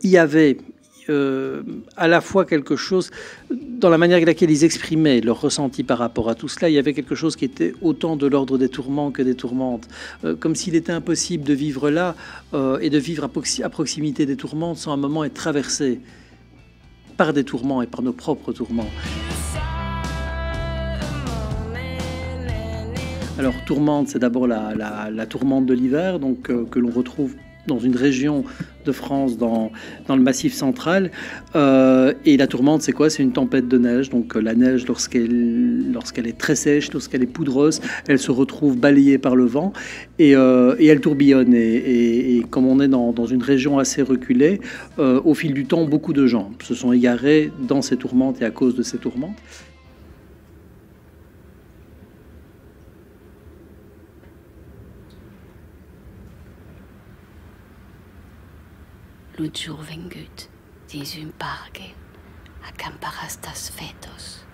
il y avait à la fois quelque chose, dans la manière avec laquelle ils exprimaient leur ressenti par rapport à tout cela, il y avait quelque chose qui était autant de l'ordre des tourments que des tourmentes. Comme s'il était impossible de vivre là et de vivre à proximité des tourmentes sans un moment être traversé par des tourments et par nos propres tourments. Alors, tourmente, c'est d'abord la tourmente de l'hiver, donc que l'on retrouve dans une région de France, dans le Massif central. Et la tourmente, c'est quoi? C'est une tempête de neige. Donc la neige, lorsqu'elle est très sèche, lorsqu'elle est poudreuse, elle se retrouve balayée par le vent et elle tourbillonne. Et comme on est dans une région assez reculée, au fil du temps, beaucoup de gens se sont égarés dans ces tourmentes et à cause de ces tourmentes. Le jour vengut, dins un parque, acamparàs tas fetos.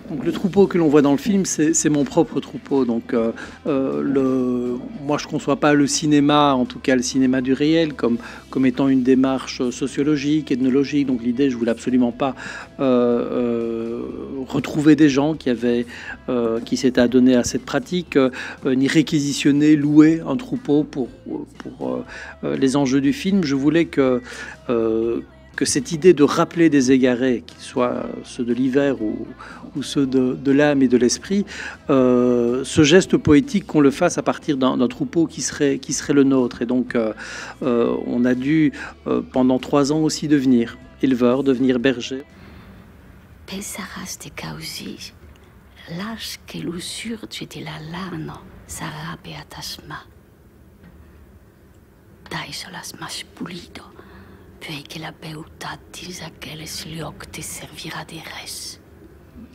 Donc le troupeau que l'on voit dans le film, c'est mon propre troupeau. Donc moi, je ne conçois pas le cinéma, en tout cas le cinéma du réel, comme étant une démarche sociologique, ethnologique. Donc l'idée, je voulais absolument pas retrouver des gens qui s'étaient adonnés à cette pratique, ni réquisitionner, louer un troupeau pour les enjeux du film. Je voulais que cette idée de rappeler des égarés, qu'ils soient ceux de l'hiver ou ceux de l'âme et de l'esprit, ce geste poétique, qu'on le fasse à partir d'un troupeau qui serait le nôtre. Et donc, on a dû, pendant 3 ans aussi, devenir éleveur, devenir berger. Pensaràs de causi, l'âge que l'ussurge de la lano s'arrabe a tasma. Daisolas mas pulido, puis que la beutat dins aquelles llocs te servira de res.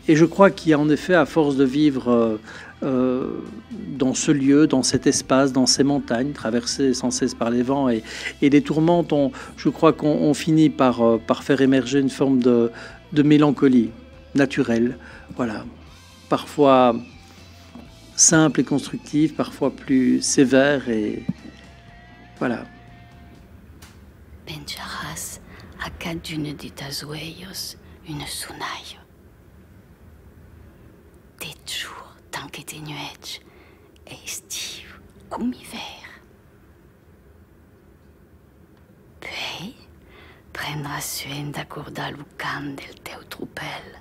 Et je crois qu'il y a en effet, à force de vivre dans ce lieu, dans cet espace, dans ces montagnes, traversées sans cesse par les vents et les tourmentes, je crois qu'on finit par faire émerger une forme de mélancolie naturelle, voilà, parfois simple et constructive, parfois plus sévère et voilà. Pensaràs a cadune de tas uellos une sonaille. Des jours tant que tenueig e estiu com hiver. Puis prendràs soin d'acordar lo cant del teu tropel